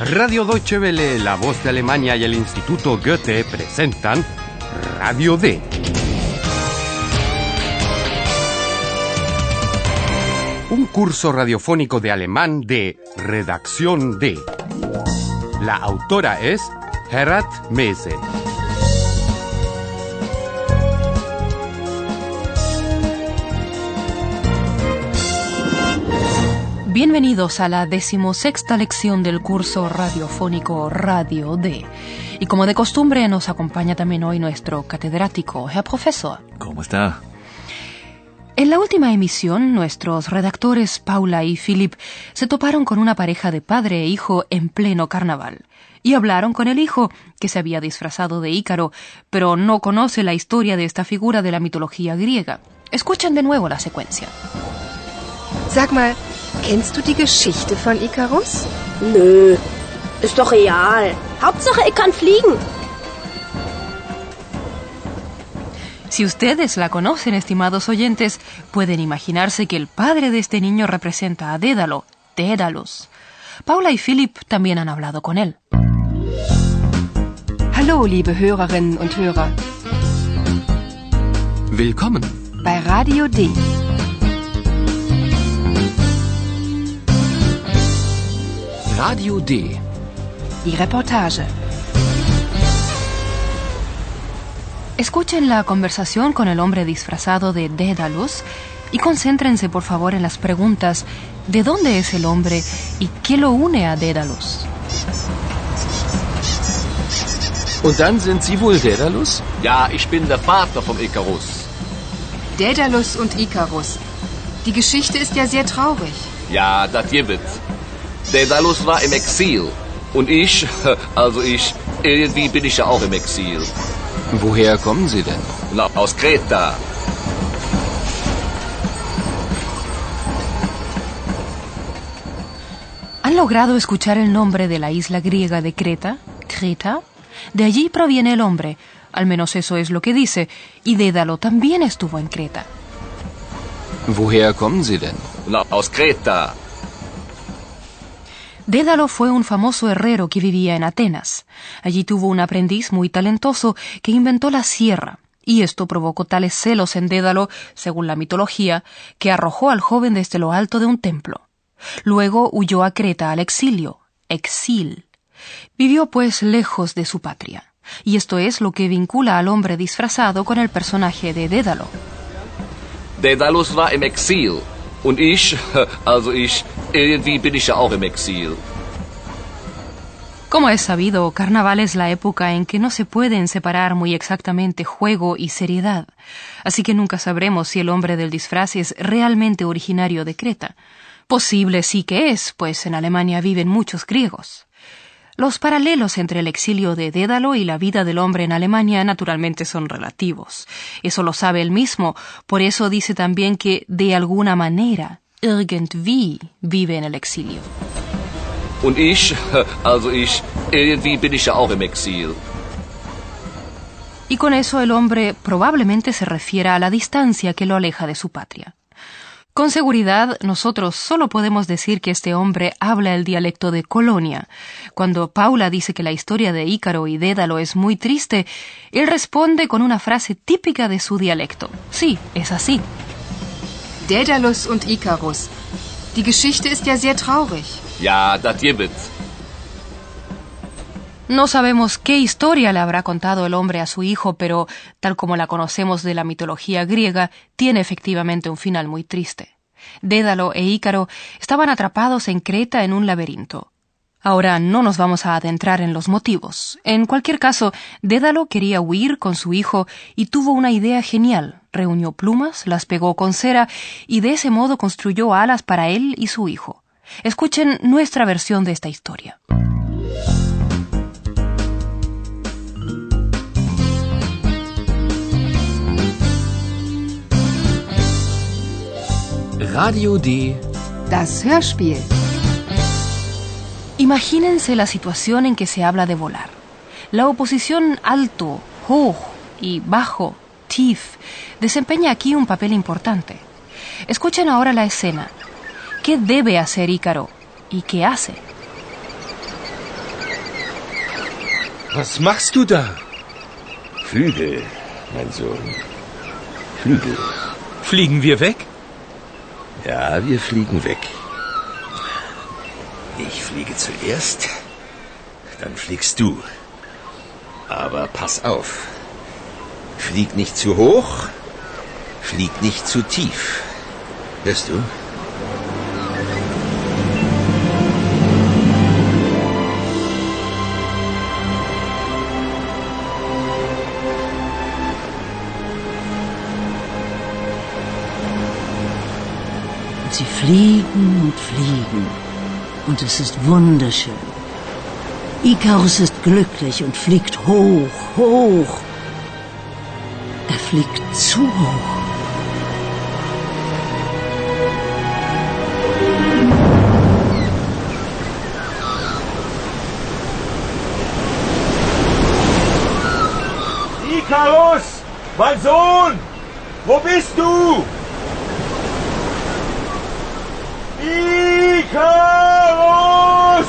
Radio Deutsche Welle, La Voz de Alemania y el Instituto Goethe presentan Radio D. Un curso radiofónico de alemán de Redacción D. La autora es Herat Mese. Bienvenidos a la 16ª lección del curso radiofónico Radio D. Y como de costumbre nos acompaña también hoy nuestro catedrático, Herr Professor. ¿Cómo está? En la última emisión, nuestros redactores Paula y Philip se toparon con una pareja de padre e hijo en pleno carnaval. Y hablaron con el hijo, que se había disfrazado de Ícaro, pero no conoce la historia de esta figura de la mitología griega. Escuchen de nuevo la secuencia. Sag mal, kennst du die Geschichte von Ikarus? Nö, ist doch real. Hauptsache, er kann fliegen. Si ustedes la conocen, estimados oyentes, pueden imaginarse que el padre de este niño representa a Dédalo, Daedalus. Paula y Philip también han hablado con él. Hallo, liebe Hörerinnen und Hörer. Willkommen Bei Radio D. Radio D. Die Reportage. Escuchen la conversación con el hombre disfrazado de Daedalus y concéntrense por favor en las preguntas ¿de dónde es el hombre y qué lo une a Daedalus? Und dann sind Sie wohl Daedalus? Ja, ich bin der Vater vom Ikarus. Daedalus und Ikarus. Die Geschichte ist ja sehr traurig. Ja, das gibt. Daedalus war im Exil. Und irgendwie bin ich ja auch im Exil. Woher kommen Sie denn? Na, aus Kreta. ¿Han logrado escuchar el nombre de la isla griega de Creta? Creta. De allí proviene el hombre, al menos eso es lo que dice, y Dédalo también estuvo en Creta. Woher kommen Sie denn? Na, aus Kreta. Dédalo fue un famoso herrero que vivía en Atenas. Allí tuvo un aprendiz muy talentoso que inventó la sierra, y esto provocó tales celos en Dédalo, según la mitología, que arrojó al joven desde lo alto de un templo. Luego huyó a Creta al exilio, exil. Vivió pues lejos de su patria, y esto es lo que vincula al hombre disfrazado con el personaje de Dédalo. Daedalus war im Exil. Und irgendwie bin ich ja auch im Exil. Como es sabido, carnaval es la época en que no se pueden separar muy exactamente juego y seriedad, así que nunca sabremos si el hombre del disfraz es realmente originario de Creta. Posible sí que es, pues en Alemania viven muchos griegos. Los paralelos entre el exilio de Dédalo y la vida del hombre en Alemania naturalmente son relativos. Eso lo sabe él mismo, por eso dice también que de alguna manera, irgendwie, vive en el exilio. Und irgendwie bin ich ja auch im Exil. Y con eso el hombre probablemente se refiere a la distancia que lo aleja de su patria. Con seguridad, nosotros solo podemos decir que este hombre habla el dialecto de Colonia. Cuando Paula dice que la historia de Ícaro y Dédalo es muy triste, él responde con una frase típica de su dialecto. Sí, es así. Daedalus und Ikarus. Die Geschichte ist ja sehr traurig. Ja, das gibt. No sabemos qué historia le habrá contado el hombre a su hijo, pero, tal como la conocemos de la mitología griega, tiene efectivamente un final muy triste. Dédalo e Ícaro estaban atrapados en Creta en un laberinto. Ahora no nos vamos a adentrar en los motivos. En cualquier caso, Dédalo quería huir con su hijo y tuvo una idea genial. Reunió plumas, las pegó con cera y de ese modo construyó alas para él y su hijo. Escuchen nuestra versión de esta historia. Radio D. Das Hörspiel. Imagínense la situación en que se habla de volar. La oposición alto, hoch y bajo, tief, desempeña aquí un papel importante. Escuchen ahora la escena. ¿Qué debe hacer Ícaro? ¿Y qué hace? Was machst du da? Flügel, mein Sohn. Flügel. Fliegen wir weg? Ja, wir fliegen weg. Ich fliege zuerst, dann fliegst du. Aber pass auf. Flieg nicht zu hoch, flieg nicht zu tief. Hörst du? Sie fliegen und fliegen. Und es ist wunderschön. Ikarus ist glücklich und fliegt hoch, hoch. Er fliegt zu hoch. Ikarus, mein Sohn, wo bist du? Ikarus!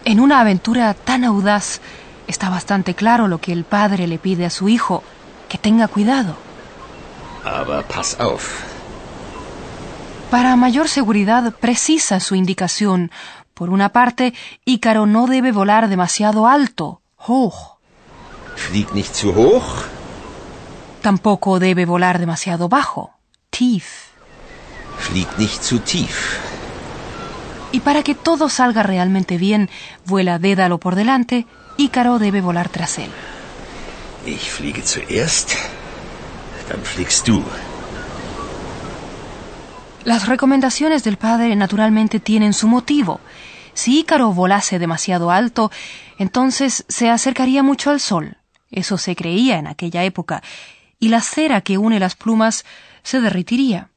En una aventura tan audaz, está bastante claro lo que el padre le pide a su hijo, que tenga cuidado. Aber pass auf. Para mayor seguridad precisa su indicación. Por una parte, Ícaro no debe volar demasiado alto, hoch. Flieg nicht zu hoch. Tampoco debe volar demasiado bajo, tief. Flieg nicht zu tief. Y para que todo salga realmente bien, vuela Dédalo por delante, Ícaro debe volar tras él. Ich fliege zuerst, dann fliegst du. Las recomendaciones del padre naturalmente tienen su motivo. Si Ícaro volase demasiado alto, entonces se acercaría mucho al sol. Eso se creía en aquella época. Y la cera que une las plumas se derritiría.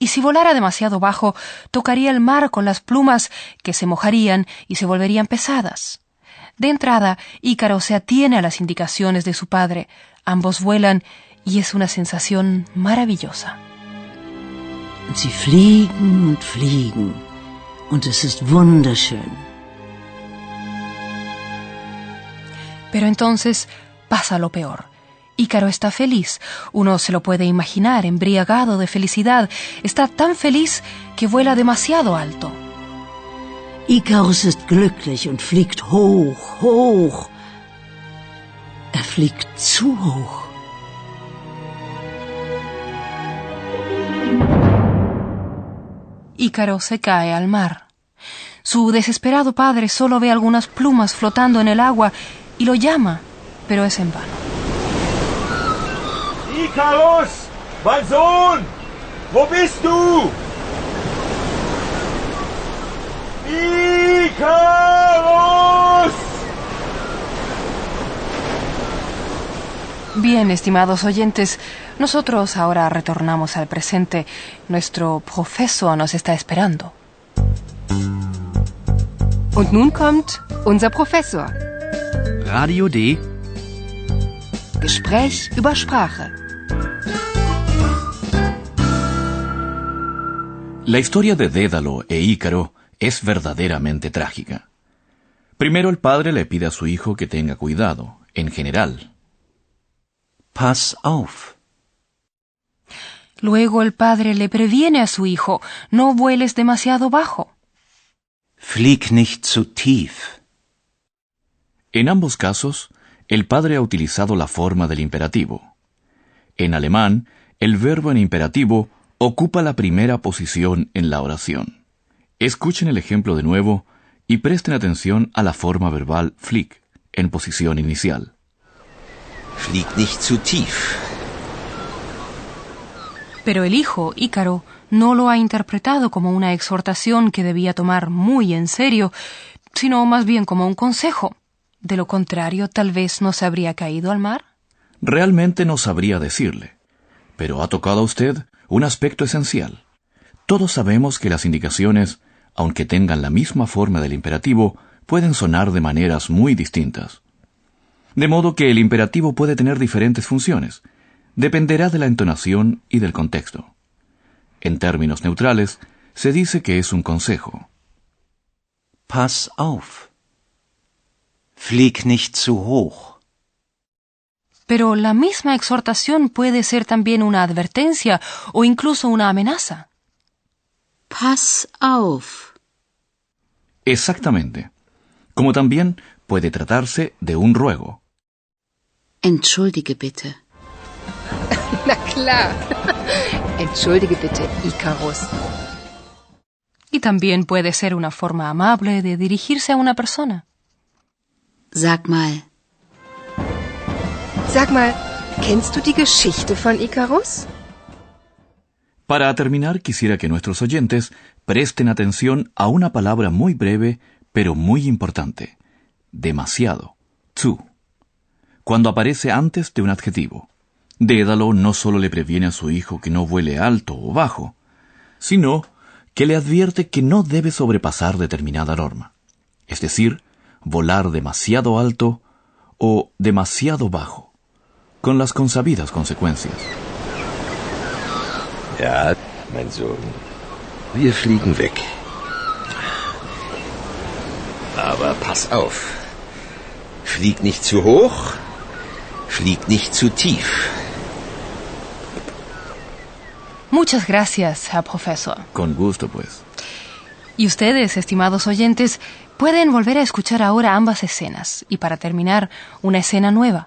Y si volara demasiado bajo, tocaría el mar con las plumas que se mojarían y se volverían pesadas. De entrada, Ícaro se atiene a las indicaciones de su padre. Ambos vuelan y es una sensación maravillosa. Sie fliegen und fliegen. Und es ist wunderschön. Pero entonces pasa lo peor. Ícaro está feliz. Uno se lo puede imaginar, embriagado de felicidad. Está tan feliz que vuela demasiado alto. Ikarus ist glücklich und fliegt hoch, hoch. Er fliegt zu hoch. Ícaro se cae al mar. Su desesperado padre solo ve algunas plumas flotando en el agua y lo llama, pero es en vano. Ikarus, mein Sohn, wo bist du? Ikarus! Bien, estimados oyentes, nosotros ahora retornamos al presente. Nuestro profesor nos está esperando. Und nun kommt unser Professor. Radio D. Gespräch über Sprache. La historia de Dédalo e Ícaro es verdaderamente trágica. Primero el padre le pide a su hijo que tenga cuidado, en general. Pass auf. Luego el padre le previene a su hijo, no vueles demasiado bajo. Flieg nicht zu tief. En ambos casos, el padre ha utilizado la forma del imperativo. En alemán, el verbo en imperativo ocupa la primera posición en la oración. Escuchen el ejemplo de nuevo y presten atención a la forma verbal flieg, en posición inicial. Flieg nicht zu tief. Pero el hijo, Ícaro, no lo ha interpretado como una exhortación que debía tomar muy en serio, sino más bien como un consejo. De lo contrario, tal vez no se habría caído al mar. Realmente no sabría decirle, pero ha tocado a usted un aspecto esencial. Todos sabemos que las indicaciones, aunque tengan la misma forma del imperativo, pueden sonar de maneras muy distintas. De modo que el imperativo puede tener diferentes funciones. Dependerá de la entonación y del contexto. En términos neutrales, se dice que es un consejo. Pass auf. Flieg nicht zu hoch. Pero la misma exhortación puede ser también una advertencia o incluso una amenaza. Pass auf. Exactamente. Como también puede tratarse de un ruego. Entschuldige bitte. Na klar. Entschuldige bitte, Ikarus. Y también puede ser una forma amable de dirigirse a una persona. Sag mal. Sag mal, kennst du die Geschichte von Ikarus? Para terminar, quisiera que nuestros oyentes presten atención a una palabra muy breve, pero muy importante. Demasiado. Zu. Cuando aparece antes de un adjetivo. Dédalo no solo le previene a su hijo que no vuele alto o bajo, sino que le advierte que no debe sobrepasar determinada norma. Es decir, volar demasiado alto o demasiado bajo, con las consabidas consecuencias. Ja, mein Sohn, wir fliegen weg. Aber pass auf. Flieg nicht zu hoch, flieg nicht zu tief. Muchas gracias, Herr Profesor. Con gusto, pues. Y ustedes, estimados oyentes, pueden volver a escuchar ahora ambas escenas. Y para terminar, una escena nueva.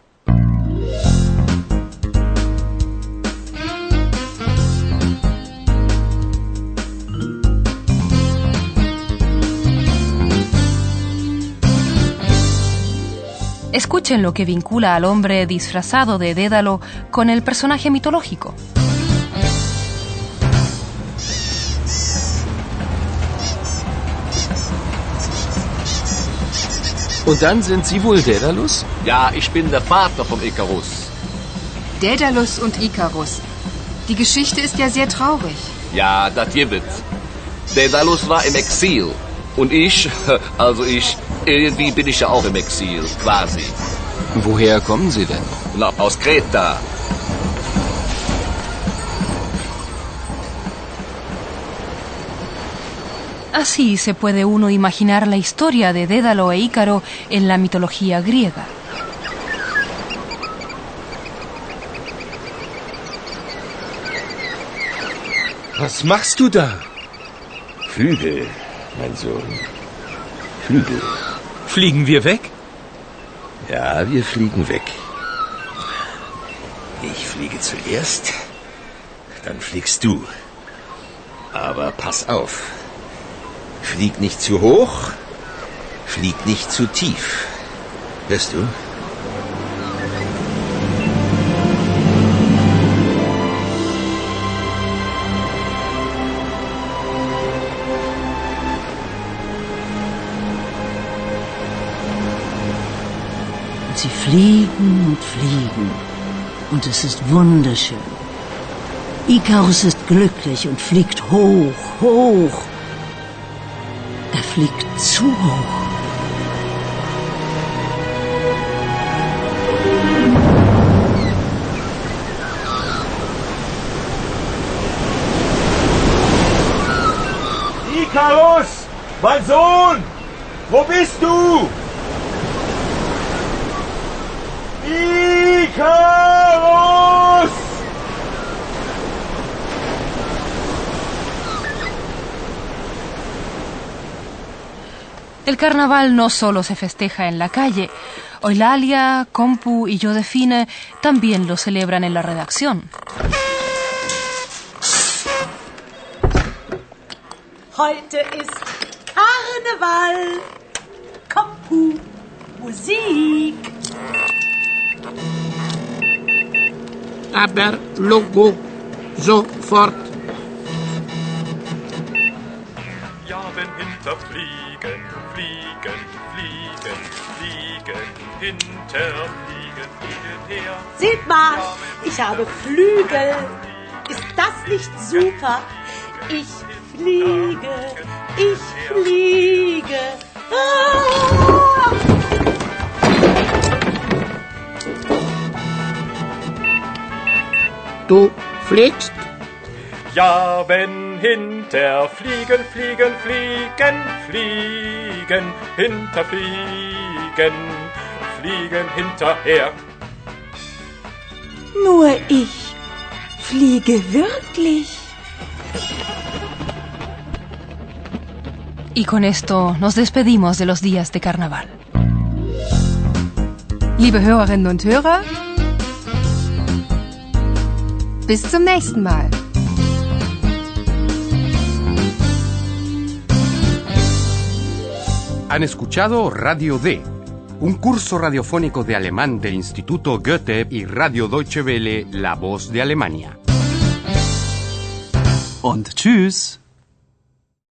Escuchen lo que vincula al hombre disfrazado de Dédalo con el personaje mitológico. Und dann sind Sie wohl Daedalus? Ja, ich bin der Vater vom Ikarus. Daedalus und Ikarus. Die Geschichte ist ja sehr traurig. Ja, das gibt. Daedalus war im Exil. Und ich, irgendwie bin ich ja auch im Exil, quasi. Woher kommen Sie denn? Na, aus Kreta. Así se puede uno imaginar la historia de Dédalo e Ícaro en la mitología griega. Was machst du da? Flügel, mein Sohn. Flügel. Fliegen wir weg? Ja, wir fliegen weg. Ich fliege zuerst, dann fliegst du. Aber pass auf. Flieg nicht zu hoch, flieg nicht zu tief. Hörst du? Und sie fliegen und fliegen. Und es ist wunderschön. Ikarus ist glücklich und fliegt hoch, hoch. Er fliegt zu hoch. Ikarus! Mein Sohn! Wo bist du? Ikarus! El carnaval no solo se festeja en la calle. Eulalia, Compu y Josefine también lo celebran en la redacción. Heute ist Karneval. Kompu, Musik. Aber Logo, sofort. Jagen hinterfliegen, fliegen, fliegen, fliegen, hinterfliegen, fliegen her. Seht mal, ich habe Flügel. Ist das nicht super? Ich fliege, ich fliege. Ah! Du fliegst? Ja, wenn hinter fliegen, fliegen, fliegen, fliegen, hinterfliegen, fliegen hinterher. Nur ich fliege wirklich. Y con esto nos despedimos de los días de carnaval. Liebe Hörerinnen und Hörer, bis zum nächsten Mal. Han escuchado Radio D, un curso radiofónico de alemán del Instituto Goethe y Radio Deutsche Welle, La Voz de Alemania. Und tschüss.